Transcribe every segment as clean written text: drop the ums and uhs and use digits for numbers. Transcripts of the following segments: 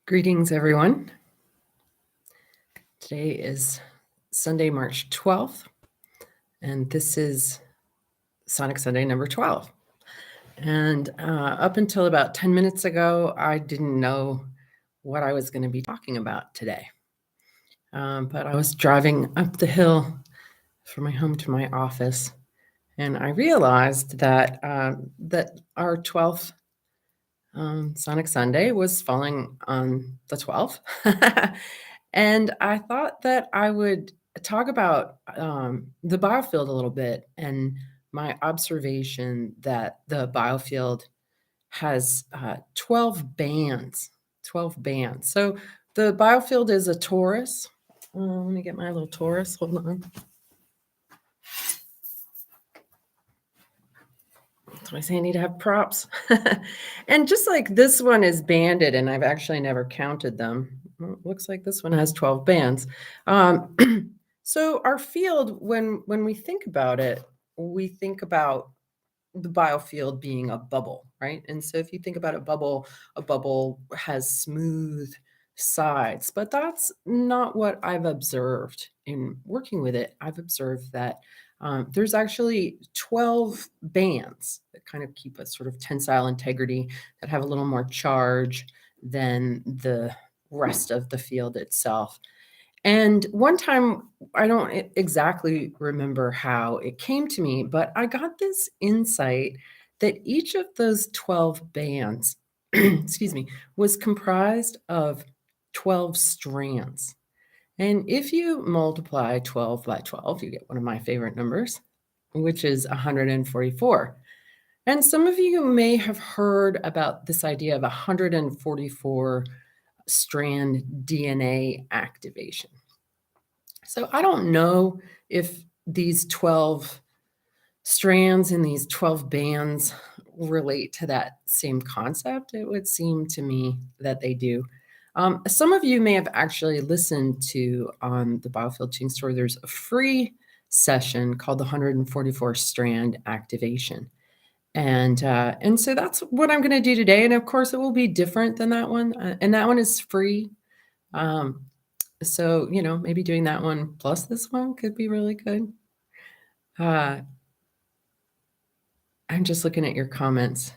Greetings, everyone. Today is Sunday, March 12th, and this is Sonic Sunday number 12. And up until about 10 minutes ago, I didn't know what I was going to be talking about today. But I was driving up the hill from my home to my office, and I realized that our 12th Sonic Sunday was falling on the 12th. And I thought that I would talk about the biofield a little bit and my observation that the biofield has 12 bands. 12 bands. So the biofield is a torus. Let me get my little torus. Hold on. That's why I say I need to have props. And just like this one is banded, and I've actually never counted them. Well, it looks like this one has 12 bands. So our field, when we think about it, we think about the biofield being a bubble, right? And so if you think about a bubble has smooth sides, but that's not what I've observed in working with it. I've observed that there's actually 12 bands that kind of keep a sort of tensile integrity, that have a little more charge than the rest of the field itself. And one time, I don't exactly remember how it came to me, but I got this insight that each of those 12 bands, excuse me, was comprised of 12 strands. And if you multiply 12 by 12, you get one of my favorite numbers, which is 144. And some of you may have heard about this idea of 144 strand DNA activation. So I don't know if these 12 strands and these 12 bands relate to that same concept. It would seem to me that they do. Some of you may have actually listened to on the Biofield Tuning Store, there's a free session called the 144 strand activation. And so that's what I'm going to do today. And of course, it will be different than that one. And that one is free. So, maybe doing that one plus this one could be really good. I'm just looking at your comments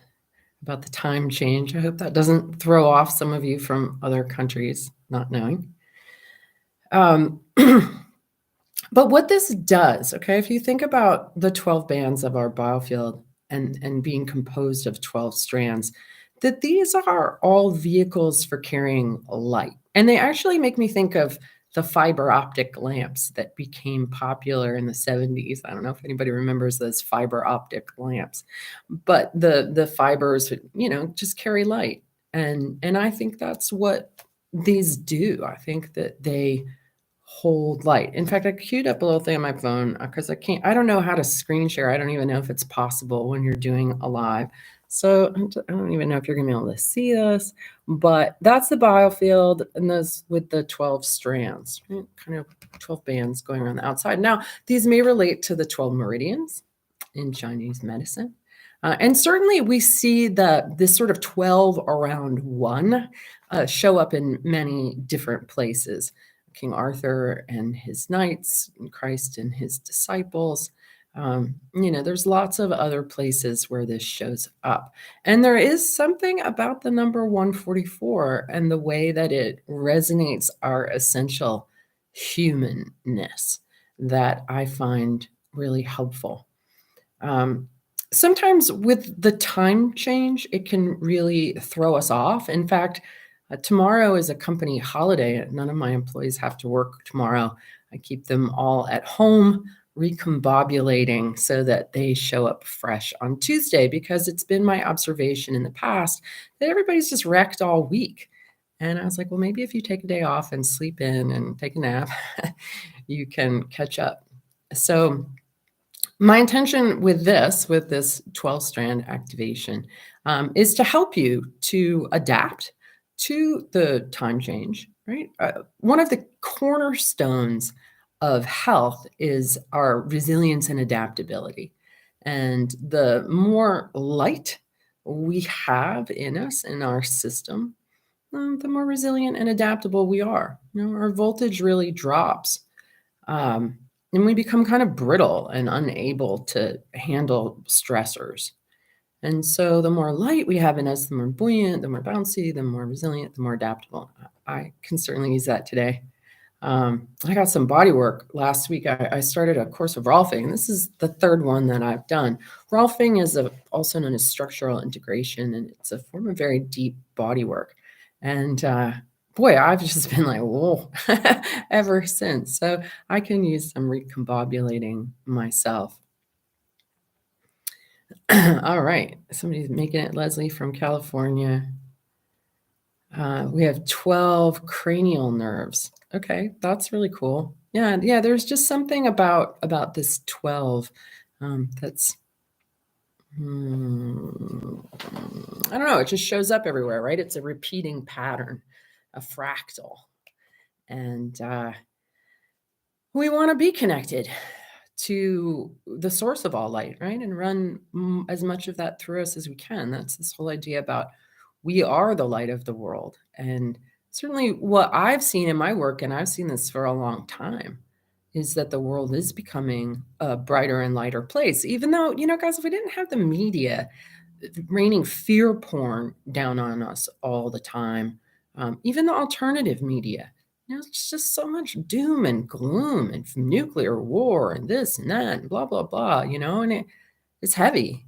about the time change. I hope that doesn't throw off some of you from other countries not knowing. But what this does, okay, if you think about the 12 bands of our biofield and being composed of 12 strands, that these are all vehicles for carrying light. And they actually make me think of the fiber optic lamps that became popular in the 70s. I don't know if anybody remembers those fiber optic lamps, but the fibers, just carry light. And I think that's what these do. I think that they hold light. In fact, I queued up a little thing on my phone because I don't know how to screen share. I don't even know if it's possible when you're doing a live. So I don't even know if you're going to be able to see this, but that's the biofield, and those with the 12 strands, right? Kind of 12 bands going around the outside. Now, these may relate to the 12 meridians in Chinese medicine. And certainly we see this sort of 12 around 1 show up in many different places. King Arthur and his knights, and Christ and his disciples. There's lots of other places where this shows up. And there is something about the number 144 and the way that it resonates our essential humanness that I find really helpful. Sometimes with the time change, it can really throw us off. In fact, tomorrow is a company holiday. None of my employees have to work tomorrow. I keep them all at home recombobulating so that they show up fresh on Tuesday, because it's been my observation in the past that everybody's just wrecked all week. And I was like, well, maybe if you take a day off and sleep in and take a nap, you can catch up. So my intention with this 12-strand activation is to help you to adapt to the time change, right? One of the cornerstones of health is our resilience and adaptability. And the more light we have in us, in our system, the more resilient and adaptable we are. Our voltage really drops. And we become kind of brittle and unable to handle stressors. And so the more light we have in us, the more buoyant, the more bouncy, the more resilient, the more adaptable. I can certainly use that today. I got some body work last week. I started a course of Rolfing, and this is the third one that I've done. Rolfing is also known as structural integration, and it's a form of very deep body work. And boy, I've just been like, whoa, ever since. So I can use some recombobulating myself. All right. Somebody's making it, Leslie from California. We have 12 cranial nerves. Okay, that's really cool. Yeah, there's just something about this 12 that's I don't know, it just shows up everywhere, right? It's a repeating pattern, a fractal. And we want to be connected to the source of all light, right? And run as much of that through us as we can. That's this whole idea about we are the light of the world. And certainly what I've seen in my work, and I've seen this for a long time, is that the world is becoming a brighter and lighter place. Even though, guys, if we didn't have the media raining fear porn down on us all the time, even the alternative media, it's just so much doom and gloom and nuclear war and this and that and blah, blah, blah, and it's heavy.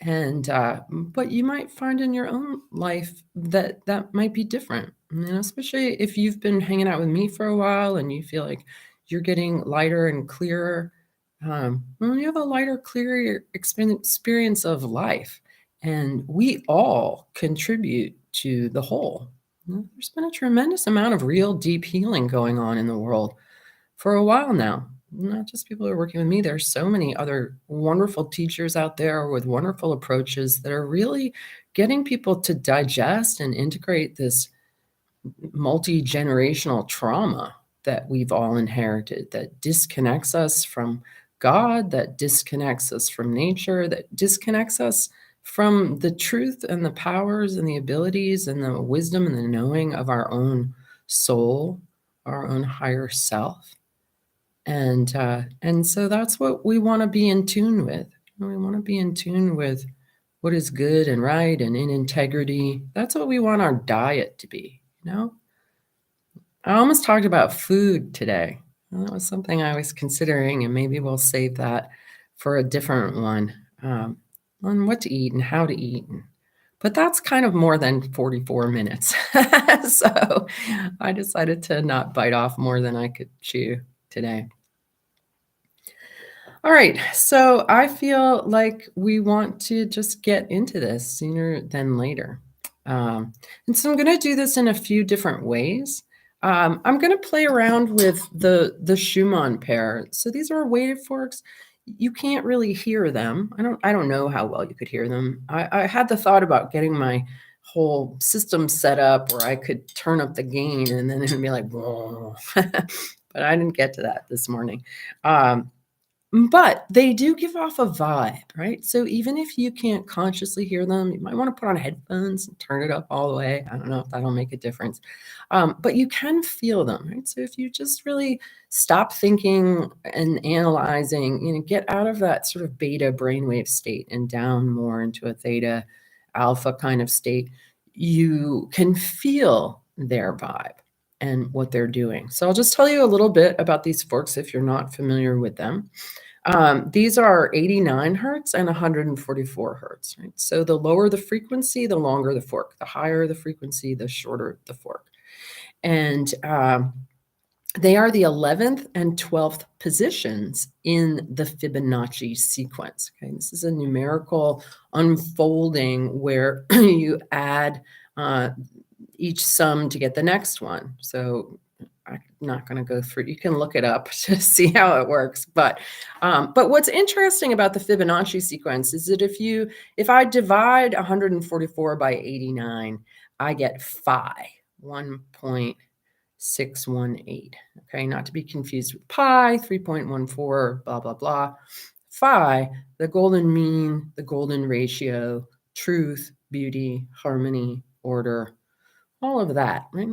And, but you might find in your own life that might be different, especially if you've been hanging out with me for a while and you feel like you're getting lighter and clearer. You have a lighter, clearer experience of life, and we all contribute to the whole. There's been a tremendous amount of real deep healing going on in the world for a while now. Not just people who are working with me. There's so many other wonderful teachers out there with wonderful approaches that are really getting people to digest and integrate this multi-generational trauma that we've all inherited, that disconnects us from God, that disconnects us from nature, that disconnects us from the truth and the powers and the abilities and the wisdom and the knowing of our own soul, our own higher self. And so that's what we want to be in tune with. We want to be in tune with what is good and right and in integrity. That's what we want our diet to be, I almost talked about food today. That was something I was considering, and maybe we'll save that for a different one, on what to eat and how to eat. But that's kind of more than 44 minutes. So I decided to not bite off more than I could chew today. All right, so I feel like we want to just get into this sooner than later. And so I'm going to do this in a few different ways. I'm going to play around with the Schumann pair. So these are weighted forks. You can't really hear them. I don't know how well you could hear them. I had the thought about getting my whole system set up where I could turn up the gain and then it would be like, whoa. But I didn't get to that this morning. But they do give off a vibe, right? So even if you can't consciously hear them, you might want to put on headphones and turn it up all the way. I don't know if that'll make a difference. But you can feel them, right? So if you just really stop thinking and analyzing, get out of that sort of beta brainwave state and down more into a theta alpha kind of state, you can feel their vibe and what they're doing. So I'll just tell you a little bit about these forks if you're not familiar with them. These are 89 hertz and 144 hertz, right? So the lower the frequency, the longer the fork. The higher the frequency, the shorter the fork. And they are the 11th and 12th positions in the Fibonacci sequence. Okay, this is a numerical unfolding where you add each sum to get the next one. So I'm not going to go through. You can look it up to see how it works. But what's interesting about the Fibonacci sequence is that if I divide 144 by 89, I get phi, 1.618. Okay, not to be confused with pi, 3.14, blah, blah, blah. Phi, the golden mean, the golden ratio, truth, beauty, harmony, order, all of that, right?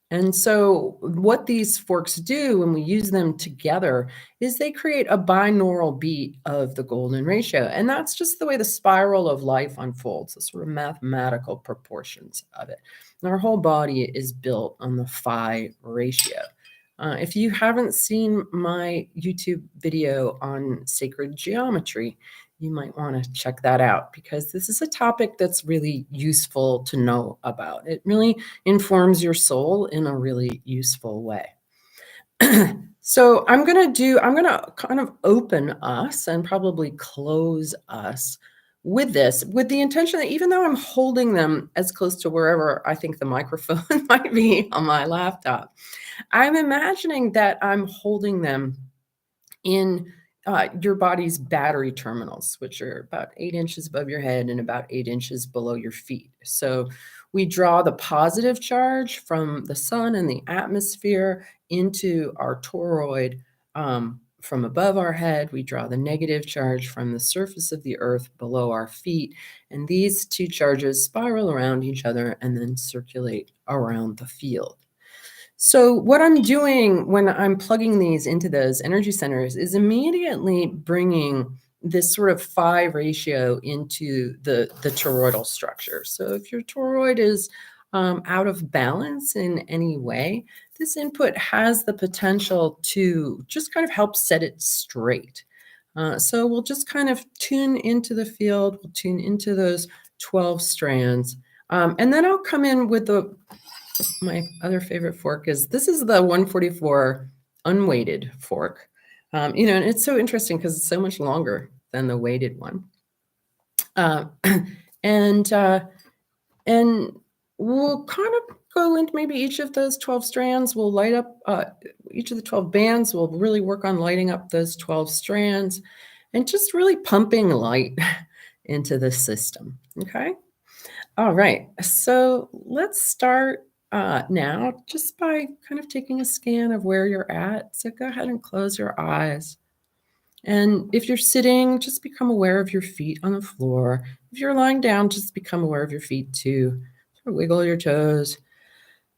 And so what these forks do when we use them together is they create a binaural beat of the golden ratio. And that's just the way the spiral of life unfolds, the sort of mathematical proportions of it. And our whole body is built on the phi ratio. If you haven't seen my YouTube video on sacred geometry, you might want to check that out because this is a topic that's really useful to know about. It really informs your soul in a really useful way. So I'm going to kind of open us and probably close us with this, with the intention that even though I'm holding them as close to wherever I think the microphone might be on my laptop, I'm imagining that I'm holding them in your body's battery terminals, which are about 8 inches above your head and about 8 inches below your feet. So we draw the positive charge from the sun and the atmosphere into our toroid from above our head. We draw the negative charge from the surface of the earth below our feet. And these two charges spiral around each other and then circulate around the field. So what I'm doing when I'm plugging these into those energy centers is immediately bringing this sort of phi ratio into the toroidal structure. So if your toroid is out of balance in any way, this input has the potential to just kind of help set it straight. So we'll just kind of tune into the field, we'll tune into those 12 strands. And then I'll come in with my other favorite fork is the 144 unweighted fork. And it's so interesting because it's so much longer than the weighted one. And we'll kind of go into maybe each of those 12 strands. We'll light up each of the 12 bands. We'll really work on lighting up those 12 strands and just really pumping light into the system. Okay. All right. So let's start now just by kind of taking a scan of where you're at. So go ahead and close your eyes. And if you're sitting, just become aware of your feet on the floor. If you're lying down, just become aware of your feet too. So wiggle your toes.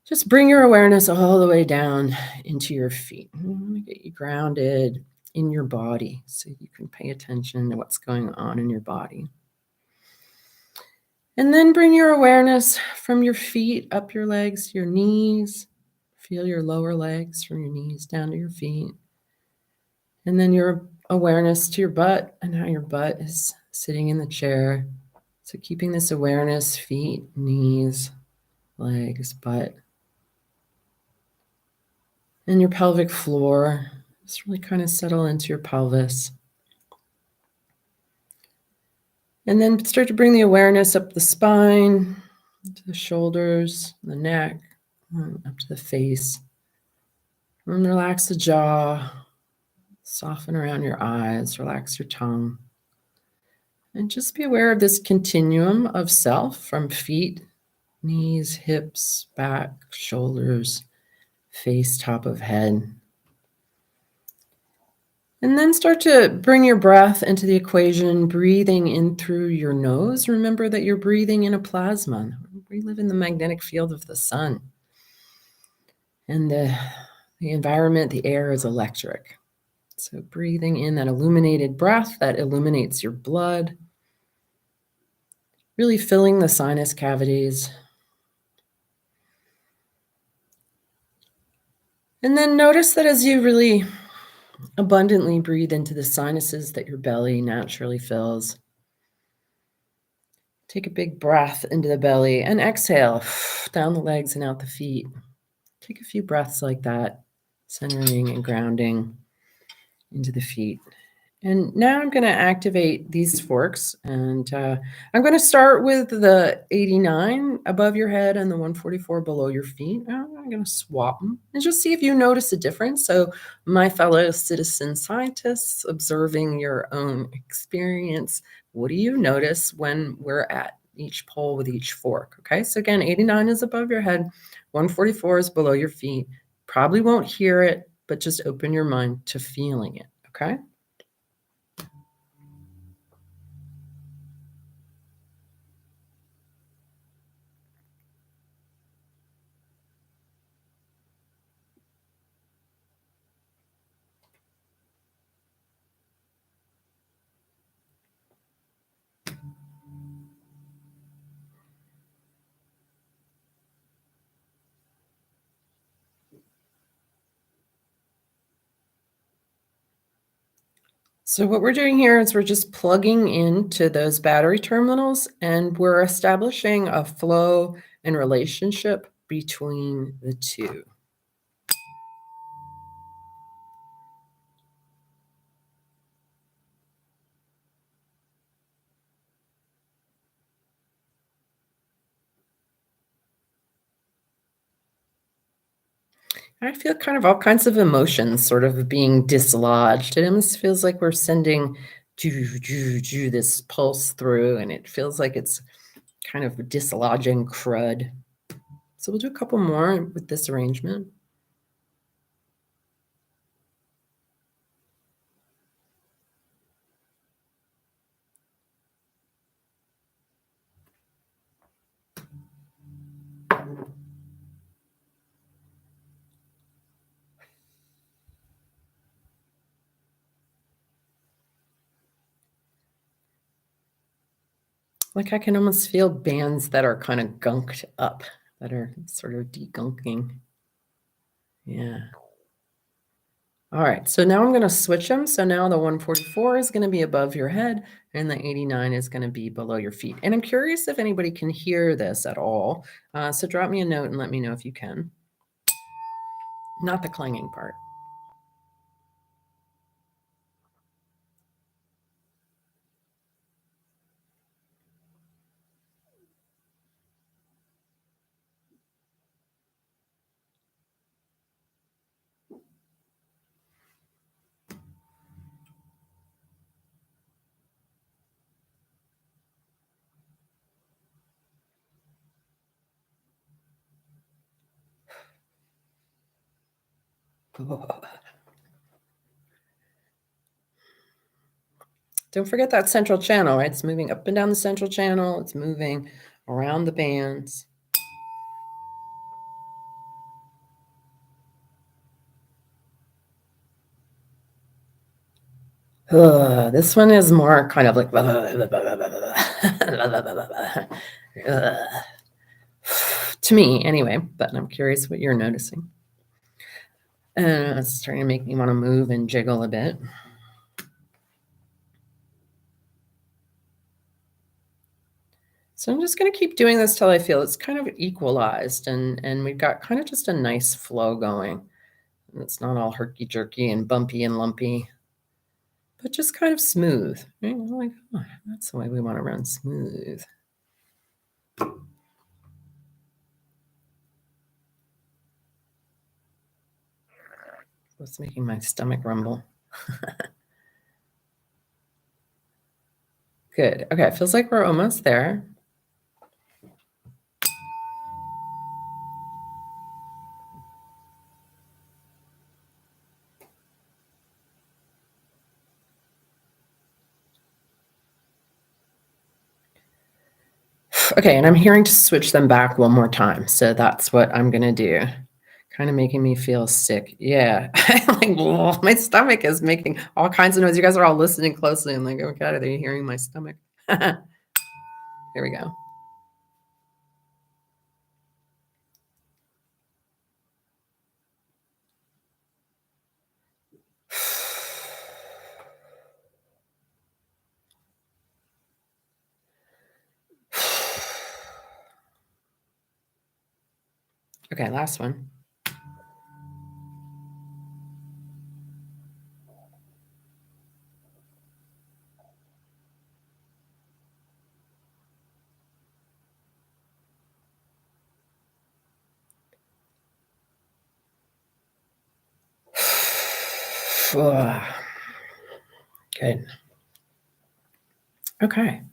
Just bring your awareness all the way down into your feet. I want to get you grounded in your body so you can pay attention to what's going on in your body. And then bring your awareness from your feet up your legs to your knees. Feel your lower legs from your knees down to your feet. And then your awareness to your butt and how your butt is sitting in the chair. So keeping this awareness, feet, knees, legs, butt. And your pelvic floor. Just really kind of settle into your pelvis. And then start to bring the awareness up the spine, to the shoulders, the neck, up to the face. And relax the jaw, soften around your eyes, relax your tongue. And just be aware of this continuum of self from feet, knees, hips, back, shoulders, face, top of head. And then start to bring your breath into the equation, breathing in through your nose. Remember that you're breathing in a plasma. We live in the magnetic field of the sun. And the environment, the air is electric. So breathing in that illuminated breath that illuminates your blood, really filling the sinus cavities. And then notice that as you really abundantly breathe into the sinuses that your belly naturally fills, take a big breath into the belly and exhale down the legs and out the feet. Take a few breaths like that, centering and grounding into the feet. And now I'm going to activate these forks, and I'm going to start with the 89 above your head and the 144 below your feet. I'm going to swap them and just see if you notice a difference. So my fellow citizen scientists observing your own experience, what do you notice when we're at each pole with each fork? Okay, so again, 89 is above your head, 144 is below your feet. Probably won't hear it, but just open your mind to feeling it, okay? So what we're doing here is we're just plugging into those battery terminals, and we're establishing a flow and relationship between the two. I feel kind of all kinds of emotions sort of being dislodged. It almost feels like we're sending this pulse through, and it feels like it's kind of dislodging crud. So we'll do a couple more with this arrangement. Like I can almost feel bands that are kind of gunked up, that are sort of degunking. Yeah. All right, so now I'm going to switch them. So now the 144 is going to be above your head and the 89 is going to be below your feet. And I'm curious if anybody can hear this at all. So drop me a note and let me know if you can. Not the clanging part. Don't forget that central channel, right? It's moving up and down the central channel. It's moving around the bands. This one is more kind of like to me anyway, but I'm curious what you're noticing. It's starting to make me want to move and jiggle a bit. So I'm just going to keep doing this till I feel it's kind of equalized and we've got kind of just a nice flow going. It's not all herky-jerky and bumpy and lumpy, but just kind of smooth. Right? Like, oh, that's the way we want to run, smooth. What's making my stomach rumble? Good. Okay, it feels like we're almost there. Okay, and I'm hearing to switch them back one more time. So that's what I'm going to do. Kind of making me feel sick. Yeah. Like, oh, my stomach is making all kinds of noise. You guys are all listening closely. I'm like, oh God, are they hearing my stomach? Here we go. Okay, last one. Good. Okay.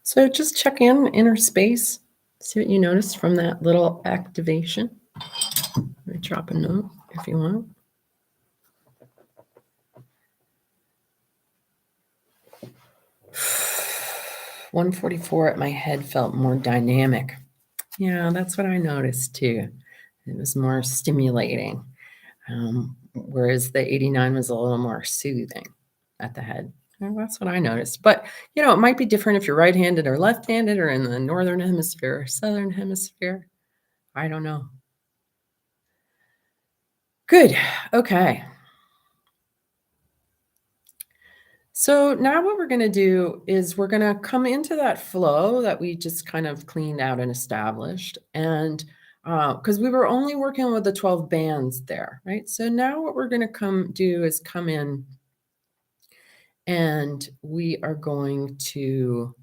So just check in inner space. See what you notice from that little activation. Drop a note if you want. 144 at my head felt more dynamic. Yeah, that's what I noticed too. It was more stimulating, whereas the 89 was a little more soothing at the head. And that's what I noticed. But, it might be different if you're right-handed or left-handed or in the northern hemisphere or southern hemisphere. I don't know. Good. Okay. So now what we're going to do is we're going to come into that flow that we just kind of cleaned out and established. And because we were only working with the 12 bands there, right? So now what we're going to come do is come in and we are going to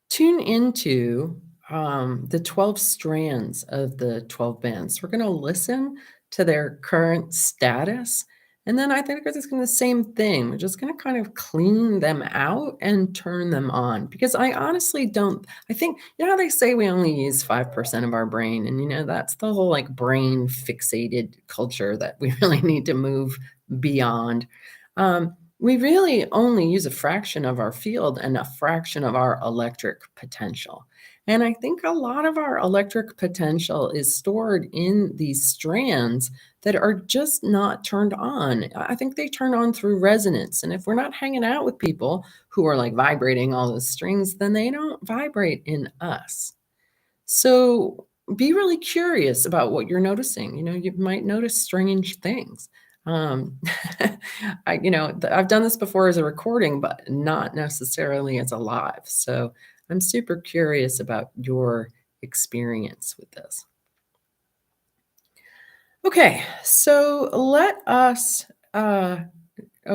tune into the 12 strands of the 12 bands. We're going to listen to their current status. And then I think it's going to the same thing. We're just going to kind of clean them out and turn them on because I honestly don't. I think, how they say we only use 5% of our brain. And, that's the whole like brain fixated culture that we really need to move beyond. We really only use a fraction of our field and a fraction of our electric potential. And I think a lot of our electric potential is stored in these strands that are just not turned on. I think they turn on through resonance. And if we're not hanging out with people who are like vibrating all those strings, then they don't vibrate in us. So be really curious about what you're noticing. You might notice strange things. Um, I've done this before as a recording, but not necessarily as a live. So I'm super curious about your experience with this. Okay, so let us.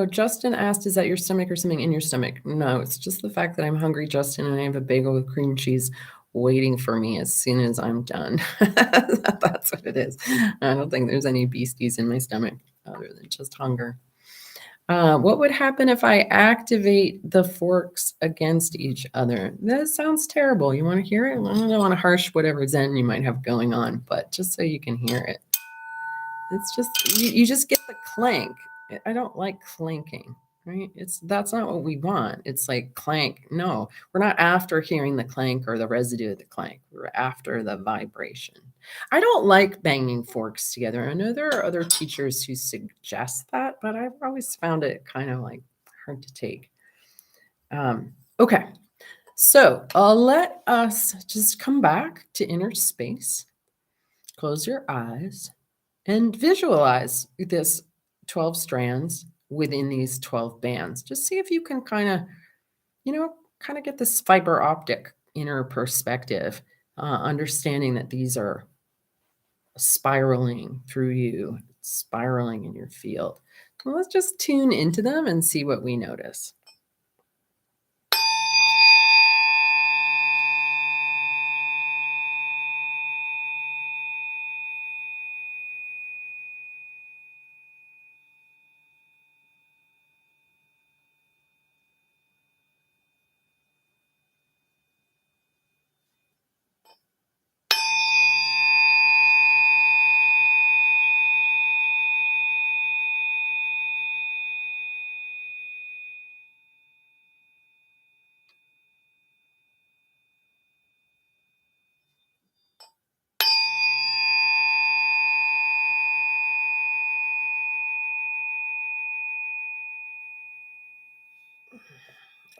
Justin asked, is that your stomach or something in your stomach? No, it's just the fact that I'm hungry, Justin, and I have a bagel with cream cheese waiting for me as soon as I'm done. That's what it is. I don't think there's any beasties in my stomach other than just hunger. What would happen if I activate the forks against each other? That sounds terrible. You want to hear it? I don't want to harsh whatever zen you might have going on, but just so you can hear it. It's just, you just get the clank. I don't like clanking, right? That's not what we want. It's like clank. No, we're not after hearing the clank or the residue of the clank. We're after the vibration. I don't like banging forks together. I know there are other teachers who suggest that, but I've always found it kind of like hard to take. Okay, so let us just come back to inner space. Close your eyes. And visualize this 12 strands within these 12 bands. Just see if you can kind of get this fiber optic inner perspective, understanding that these are spiraling through you, spiraling in your field. Well, let's just tune into them and see what we notice.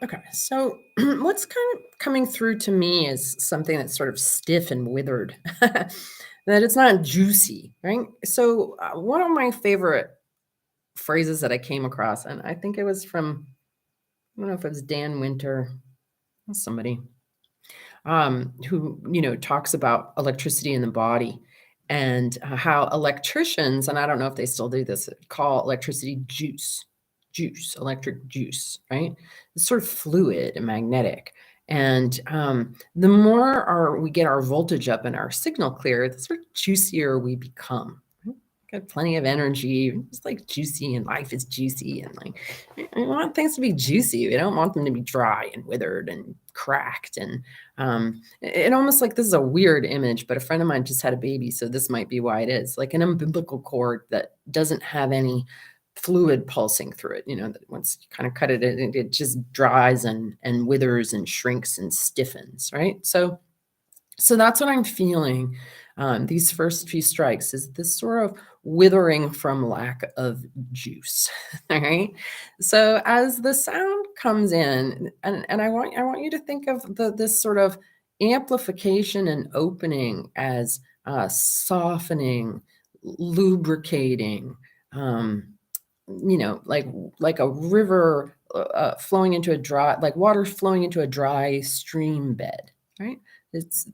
Okay, so what's kind of coming through to me is something that's sort of stiff and withered, that it's not juicy, right? So one of my favorite phrases that I came across, and I think it was from, I don't know if it was Dan Winter, somebody, who, talks about electricity in the body and how electricians, and I don't know if they still do this, call electricity juice, electric juice, right? It's sort of fluid and magnetic. And the more we get our voltage up and our signal clear, the sort of juicier we become. Got plenty of energy. It's like juicy, and life is juicy, and like we want things to be juicy. We don't want them to be dry and withered and cracked. And it almost like, this is a weird image, but a friend of mine just had a baby, so this might be why it is, like an umbilical cord that doesn't have any fluid pulsing through it. That once you kind of cut it, it just dries and withers and shrinks and stiffens, right? So that's what I'm feeling. These first few strikes is this sort of withering from lack of juice. All right. So as the sound comes in, and I want you to think of this sort of amplification and opening as softening, lubricating, like a river flowing into a dry, like water flowing into a dry stream bed, right?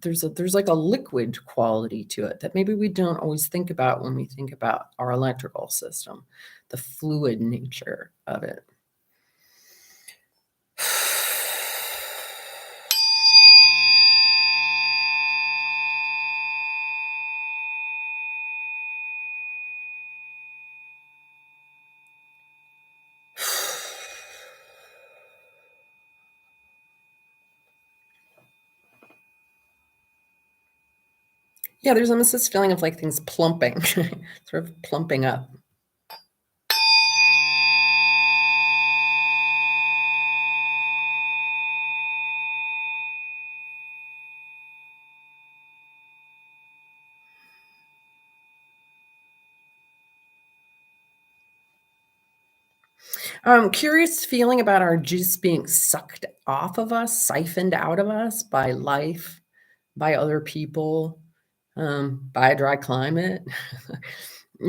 There's like a liquid quality to it that maybe we don't always think about when we think about our electrical system, the fluid nature of it. Yeah, there's almost this feeling of like things plumping, sort of plumping up. Curious feeling about our juice being sucked off of us, siphoned out of us by life, by other people, by a dry climate,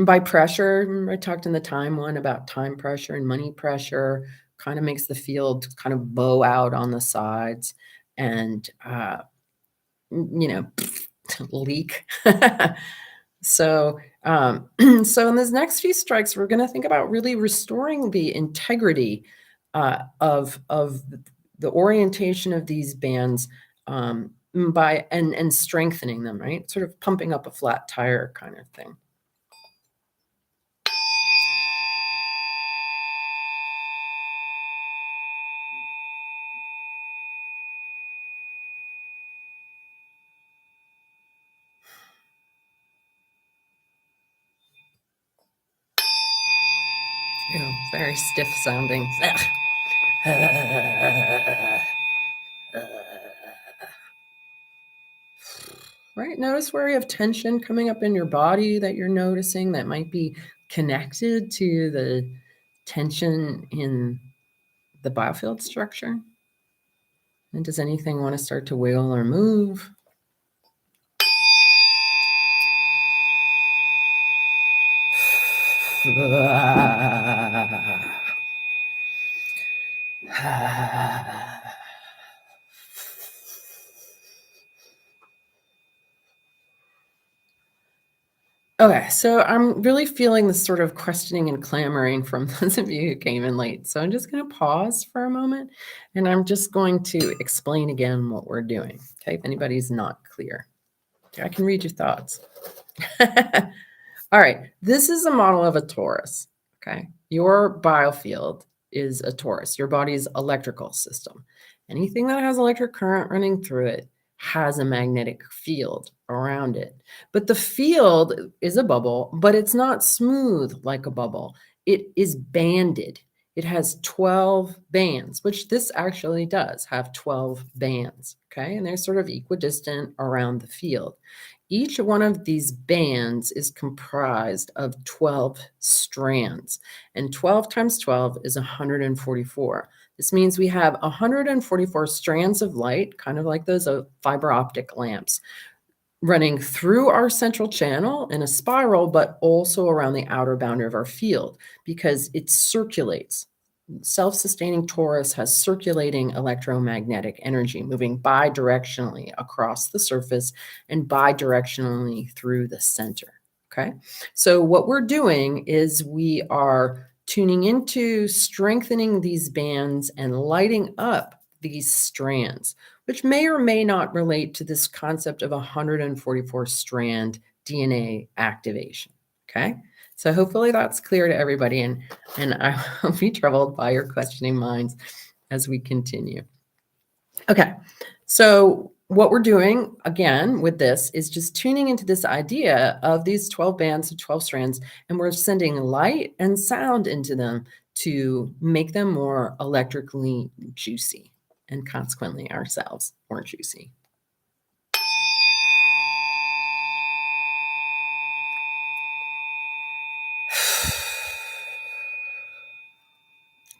by pressure. Remember I talked in the time one about time pressure and money pressure, kind of makes the field kind of bow out on the sides and, leak. So, so in these next few strikes, we're going to think about really restoring the integrity of the orientation of these bands by and strengthening them, right? Sort of pumping up a flat tire kind of thing. Ew, very stiff sounding. Right? Notice where you have tension coming up in your body that you're noticing that might be connected to the tension in the biofield structure. And does anything want to start to wiggle or move? Okay, so I'm really feeling this sort of questioning and clamoring from those of you who came in late. So I'm just going to pause for a moment and I'm just going to explain again what we're doing. Okay, if anybody's not clear, I can read your thoughts. All right, this is a model of a torus. Okay, your biofield is a torus, your body's electrical system. Anything that has electric current running through it has a magnetic field around it. But the field is a bubble, but it's not smooth like a bubble. It is banded. It has 12 bands, which this actually does have 12 bands. Okay, and they're sort of equidistant around the field. Each one of these bands is comprised of 12 strands, and 12 times 12 is 144. This means we have 144 strands of light, kind of like those fiber optic lamps, running through our central channel in a spiral, but also around the outer boundary of our field because it circulates. Self-sustaining torus has circulating electromagnetic energy moving bidirectionally across the surface and bidirectionally through the center. Okay, so what we're doing is we are tuning into strengthening these bands and lighting up these strands, which may or may not relate to this concept of 144 strand DNA activation. Okay, so hopefully that's clear to everybody, and I will be troubled by your questioning minds as we continue. Okay, so what we're doing again with this is just tuning into this idea of these 12 bands of 12 strands, and we're sending light and sound into them to make them more electrically juicy, and consequently ourselves more juicy.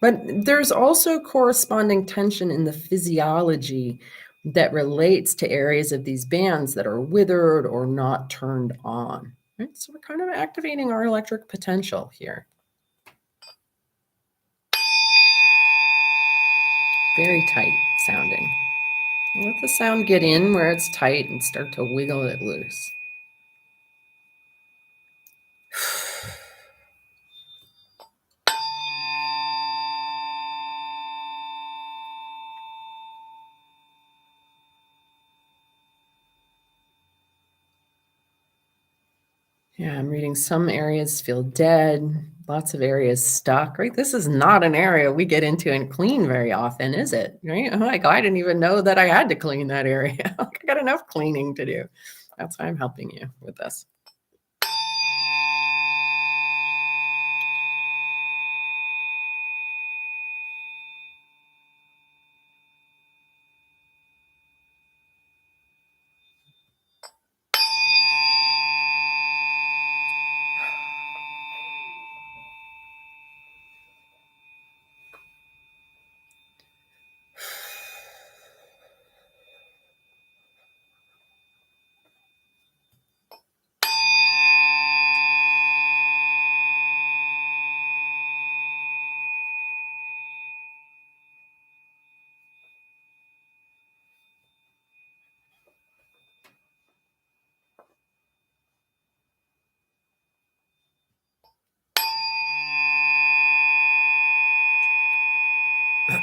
But there's also corresponding tension in the physiology that relates to areas of these bands that are withered or not turned on. Right? So we're kind of activating our electric potential here. very tight sounding. Let the sound get in where it's tight and start to wiggle it loose. Yeah, I'm reading some areas feel dead, lots of areas stuck, right? This is not an area we get into and clean very often, is it? Right? I'm like, I didn't even know that I had to clean that area. I got enough cleaning to do. That's why I'm helping you with this.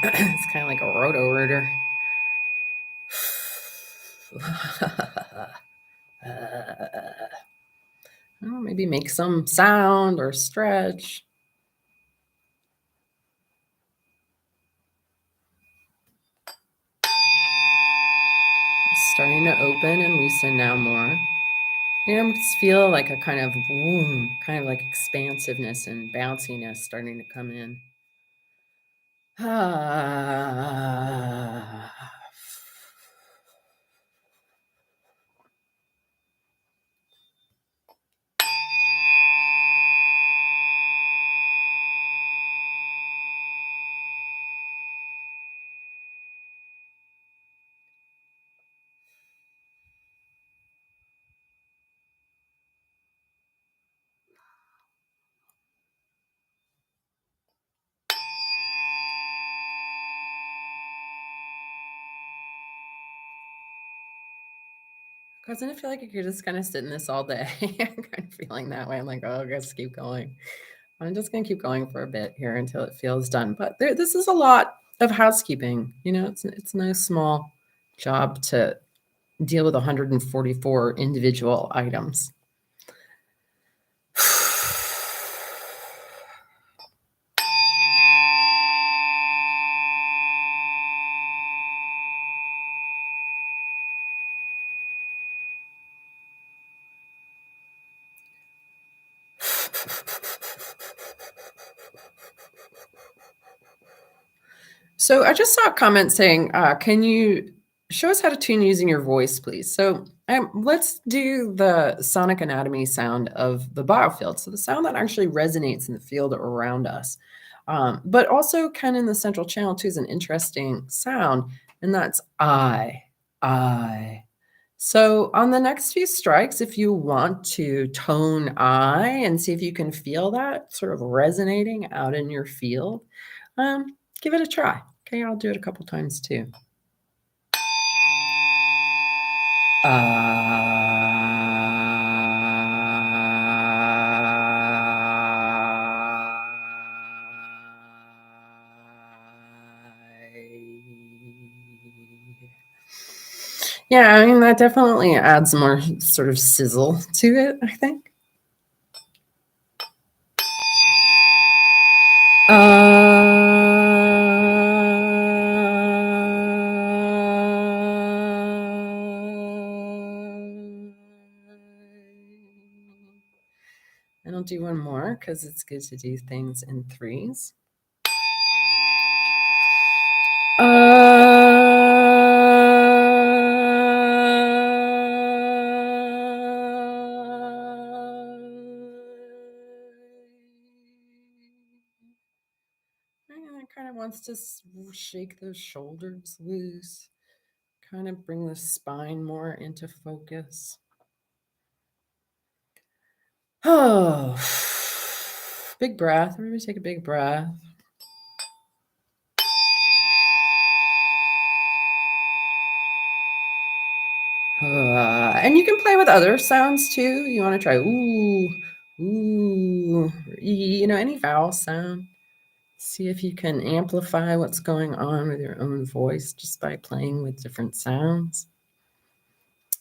It's kind of like a roto-rooter. Well, maybe make some sound or stretch. It's starting to open and loosen now more. And just feel like a kind of boom, kind of like expansiveness and bounciness starting to come in. Ah. Doesn't it feel like you could just kind of sit in this all day? I'm kind of feeling that way. I'm like, oh, I guess keep going. I'm just going to keep going for a bit here until it feels done. But this is a lot of housekeeping. You know, it's no small job to deal with 144 individual items. So I just saw a comment saying, can you show us how to tune using your voice, please? So let's do the sonic anatomy sound of the biofield. So the sound that actually resonates in the field around us. But also kind of in the central channel too is an interesting sound, and that's I. So on the next few strikes, if you want to tone I and see if you can feel that sort of resonating out in your field, give it a try. Okay, I'll do it a couple times too. Yeah, I mean, that definitely adds more sort of sizzle to it, I think. And I'll do one more because it's good to do things in threes. And it kind of wants to shake those shoulders loose, kind of bring the spine more into focus. Oh, big breath. Everybody take a big breath. And you can play with other sounds too. You want to try ooh, ooh, any vowel sound. See if you can amplify what's going on with your own voice just by playing with different sounds.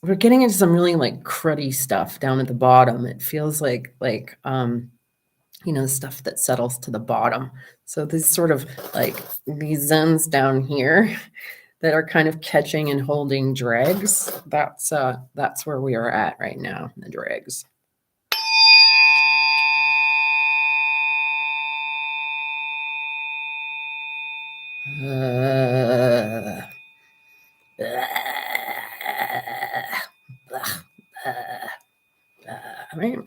We're getting into some really like cruddy stuff down at the bottom. It feels like the stuff that settles to the bottom. So these sort of like these zones down here that are kind of catching and holding dregs. That's where we are at right now, the dregs. Right.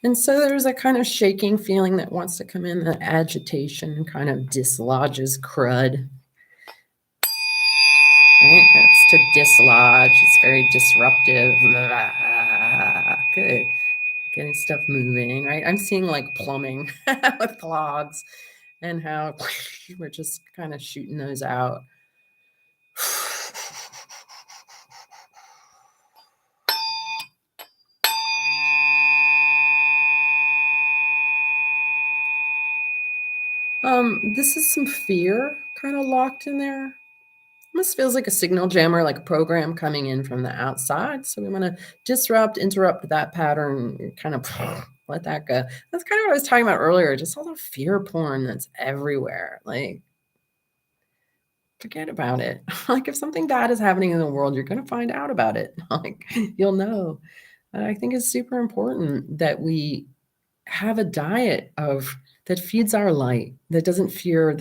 And so there's a kind of shaking feeling that wants to come in, that agitation kind of dislodges crud. Right? It's to dislodge. It's very disruptive. Good. Getting stuff moving, right? I'm seeing like plumbing with clogs and how we're just kind of shooting those out. This is some fear kind of locked in there. This feels like a signal jammer, like a program coming in from the outside. So we want to disrupt, interrupt that pattern, kind of let that go. That's kind of what I was talking about earlier, just all the fear porn that's everywhere. Like, forget about it. Like, if something bad is happening in the world, you're going to find out about it. Like, you'll know. And I think it's super important that we have a diet that feeds our light, that doesn't feed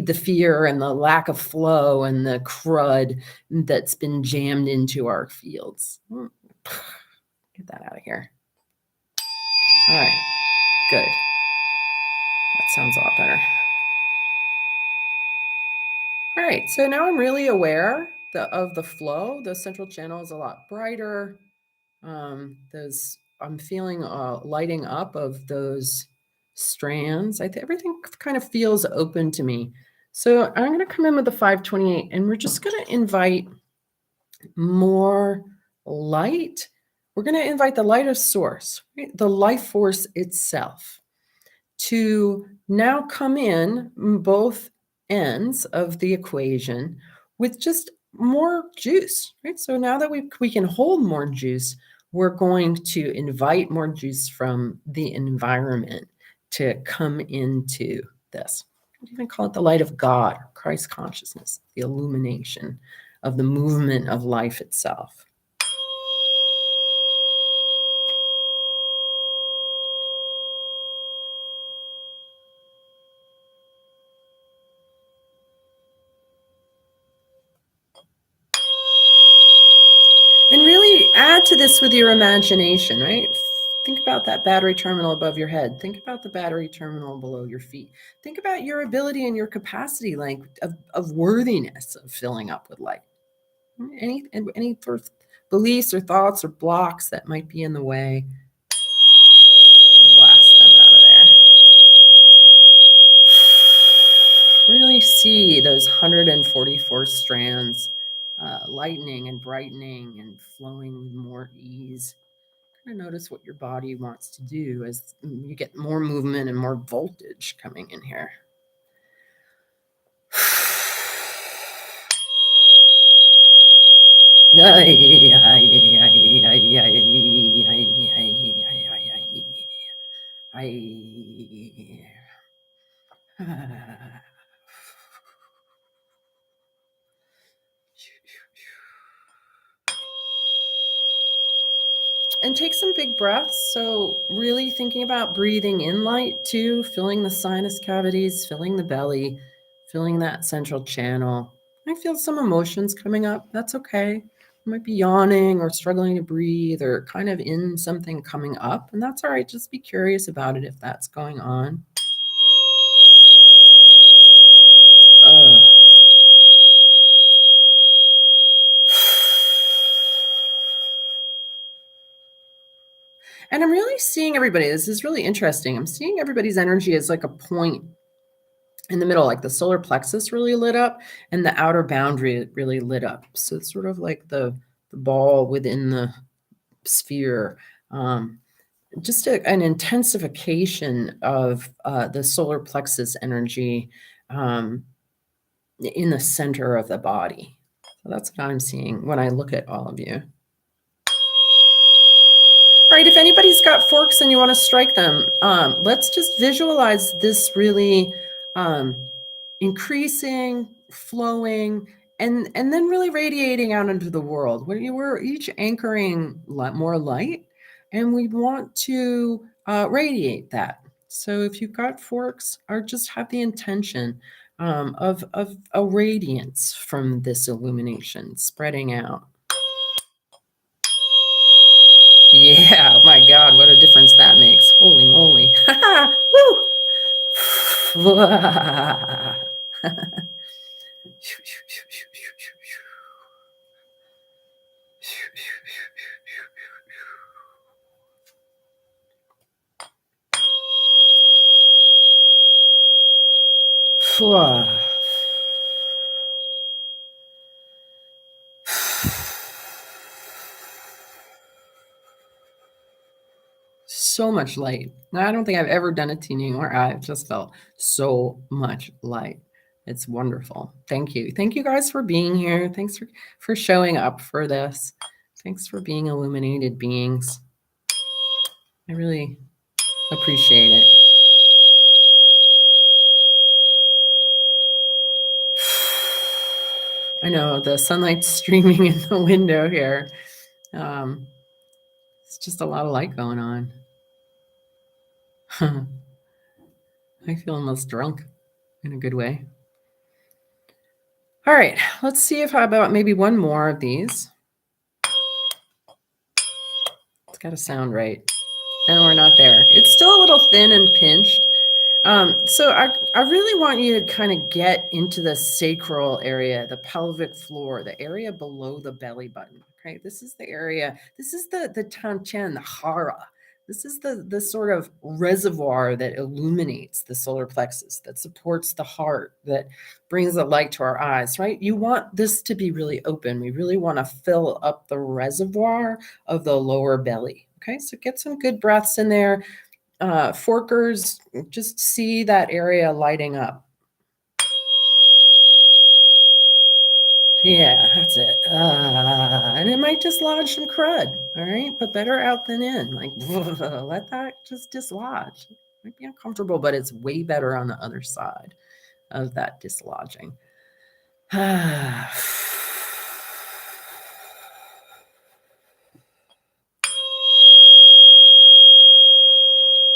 the fear and the lack of flow and the crud that's been jammed into our fields. Get that out of here. All right, good. That sounds a lot better. All right, so now I'm really aware of the flow. The central channel is a lot brighter. I'm feeling lighting up of those strands. Everything kind of feels open to me. So I'm going to come in with the 528, and we're just going to invite more light. We're going to invite the light of source, right? The life force itself, to now come in both ends of the equation with just more juice, right? So now that we can hold more juice, we're going to invite more juice from the environment to come into this. I'd even call it the light of God, Christ consciousness, the illumination of the movement of life itself. And really add to this with your imagination, right? Think about that battery terminal above your head. Think about the battery terminal below your feet. Think about your ability and your capacity, like of worthiness of filling up with light. Any sort of beliefs or thoughts or blocks that might be in the way, blast them out of there. Really see those 144 strands lightening and brightening and flowing with more ease. Kind of notice what your body wants to do as you get more movement and more voltage coming in here. And take some big breaths. So really thinking about breathing in light too, filling the sinus cavities, filling the belly, filling that central channel. I feel some emotions coming up. That's okay. You might be yawning or struggling to breathe or kind of in something coming up, and that's all right. Just be curious about it if that's going on. And I'm really seeing everybody. This is really interesting. I'm seeing everybody's energy as like a point in the middle, like the solar plexus really lit up and the outer boundary really lit up. So it's sort of like the ball within the sphere. Just an intensification of the solar plexus energy in the center of the body. So that's what I'm seeing when I look at all of you. All right, if anybody's got forks and you want to strike them, let's just visualize this really increasing, flowing, and then really radiating out into the world. We're each anchoring more light, and we want to radiate that. So if you've got forks, or just have the intention of a radiance from this illumination spreading out. Yeah, my God, what a difference that makes. Holy moly. Woo! So much light. I don't think I've ever done a tuning where I've just felt so much light. It's wonderful. Thank you. Thank you guys for being here. Thanks for showing up for this. Thanks for being illuminated beings. I really appreciate it. I know the sunlight's streaming in the window here. It's just a lot of light going on. I feel almost drunk in a good way. All right, let's see if how about maybe one more of these. It's got to sound right. And we're not there. It's still a little thin and pinched. So I really want you to kind of get into the sacral area, the pelvic floor, the area below the belly button. Okay, this is the area. This is the tanchen, the hara. This is the sort of reservoir that illuminates the solar plexus, that supports the heart, that brings the light to our eyes, right? You want this to be really open. We really want to fill up the reservoir of the lower belly. Okay, so get some good breaths in there. Forkers, just see that area lighting up. Yeah, that's it. And it might just lodge some crud, all right? But better out than in. Like, let that just dislodge. It might be uncomfortable, but it's way better on the other side of that dislodging.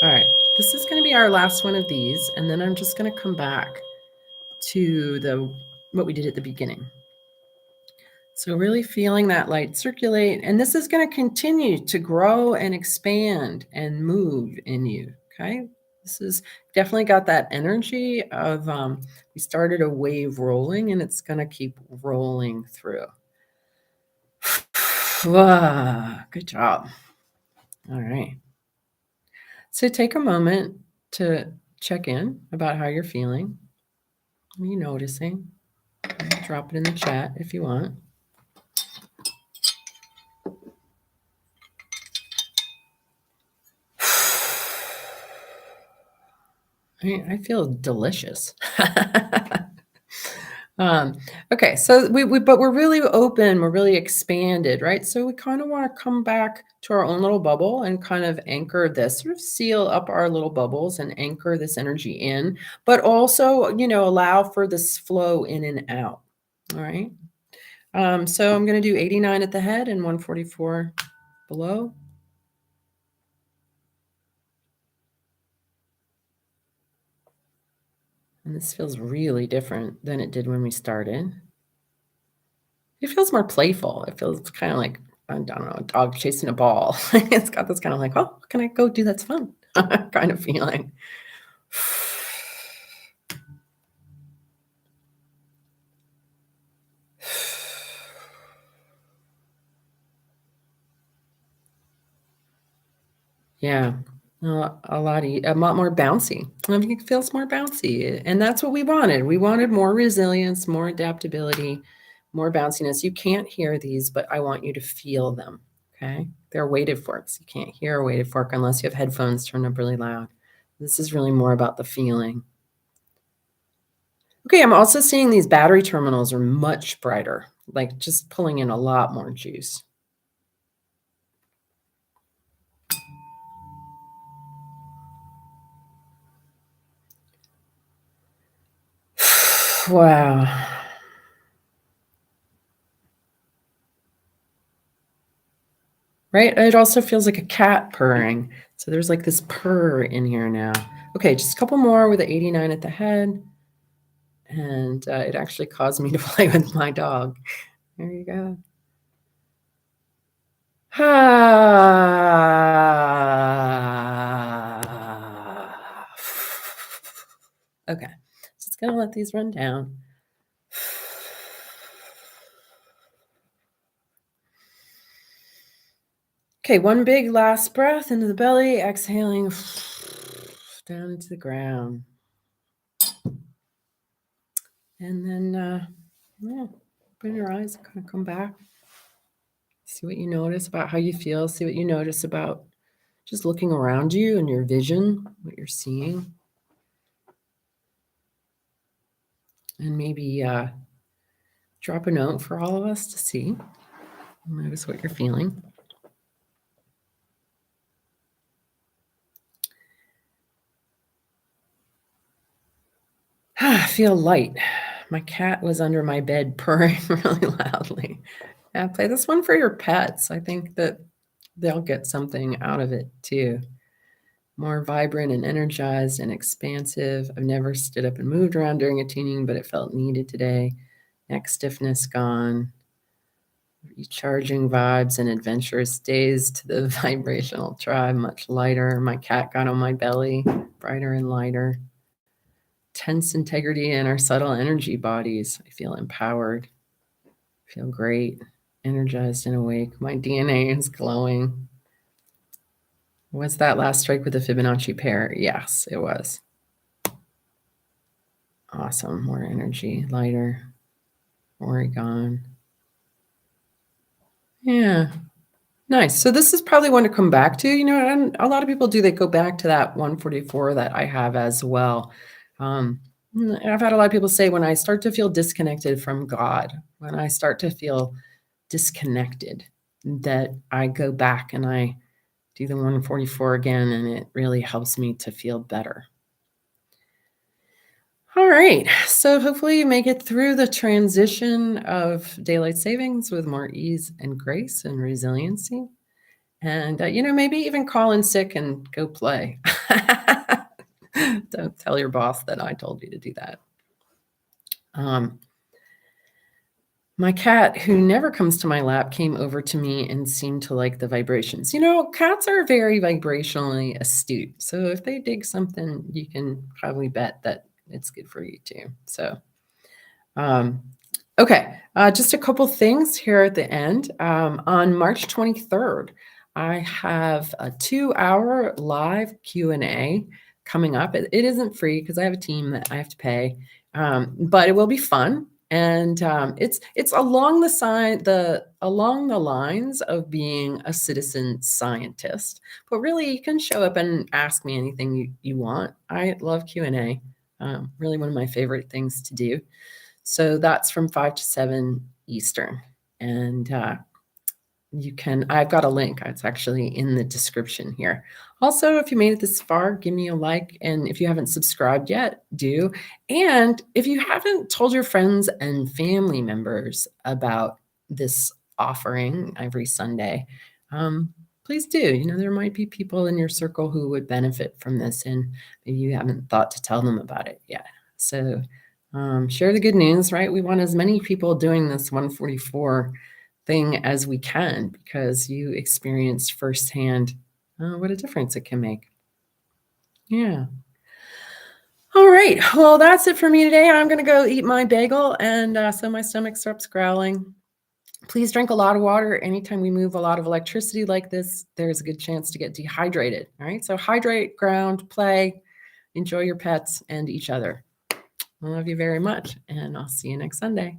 All right, this is going to be our last one of these, and then I'm just going to come back to what we did at the beginning. So really feeling that light circulate, and this is going to continue to grow and expand and move in you, okay? This is definitely got that energy of, we started a wave rolling, and it's going to keep rolling through. Good job. All right. So take a moment to check in about how you're feeling. What are you noticing? Drop it in the chat if you want. I feel delicious. Okay, so but we're really open, we're really expanded, right? So we kind of want to come back to our own little bubble and kind of anchor this, sort of seal up our little bubbles and anchor this energy in, but also, allow for this flow in and out. All right. So I'm going to do 89 at the head and 144 below. And this feels really different than it did when we started. It feels more playful. It feels kind of like, I don't know, a dog chasing a ball. It's got this kind of like, oh, what can I go do that's fun kind of feeling. Yeah, a lot more bouncy. I mean, it feels more bouncy, and that's what we wanted. We wanted more resilience, more adaptability. more bounciness. You can't hear these, but I want you to feel them, okay? They're weighted forks. You can't hear a weighted fork unless you have headphones turned up really loud. This is really more about the feeling. Okay, I'm also seeing these battery terminals are much brighter, like just pulling in a lot more juice. Wow. Right? It also feels like a cat purring. So there's like this purr in here now. Okay, just a couple more with the 89 at the head. And it actually caused me to play with my dog. There you go. Okay, so it's gonna let these run down. Okay, one big last breath into the belly, exhaling down into the ground. And then, yeah, open your eyes and kind of come back. See what you notice about how you feel. See what you notice about just looking around you and your vision, what you're seeing. And maybe drop a note for all of us to see. Notice what you're feeling. I feel light. My cat was under my bed purring really loudly. Yeah, play this one for your pets. I think that they'll get something out of it too. More vibrant and energized and expansive. I've never stood up and moved around during a tuning, but it felt needed today. Neck stiffness gone. Recharging vibes and adventurous days to the vibrational tribe, much lighter. My cat got on my belly, brighter and lighter. Tense integrity in our subtle energy bodies. I feel empowered. I feel great, energized and awake. My DNA is glowing. Was that last strike with the Fibonacci pair? Yes, it was. Awesome. More energy, lighter, Oregon. Yeah. Nice. So this is probably one to come back to, and a lot of people do, they go back to that 144 that I have as well. I've had a lot of people say when I start to feel disconnected from God, when I start to feel disconnected, that I go back and I do the 144 again, and it really helps me to feel better. All right. So hopefully you make it through the transition of daylight savings with more ease and grace and resiliency. And, maybe even call in sick and go play. Don't tell your boss that I told you to do that. My cat, who never comes to my lap, came over to me and seemed to like the vibrations. Cats are very vibrationally astute. So if they dig something, you can probably bet that it's good for you too. So, okay, just a couple things here at the end. On March 23rd, I have a 2-hour live Q&A coming up. It isn't free because I have a team that I have to pay, but it will be fun. And it's along along the lines of being a citizen scientist. But really, you can show up and ask me anything you want. I love Q&A. Really one of my favorite things to do. So that's from 5 to 7 Eastern. And I've got a link. It's actually in the description here. Also, if you made it this far, give me a like. And if you haven't subscribed yet, do. And if you haven't told your friends and family members about this offering every Sunday, please do. There might be people in your circle who would benefit from this, and maybe you haven't thought to tell them about it yet. So share the good news, right? We want as many people doing this 144 thing as we can, because you experienced firsthand what a difference it can make. Yeah. All right. Well, that's it for me today. I'm going to go eat my bagel, and so my stomach stops growling. Please drink a lot of water. Anytime we move a lot of electricity like this, there's a good chance to get dehydrated. All right. So hydrate, ground, play, enjoy your pets and each other. I love you very much, and I'll see you next Sunday.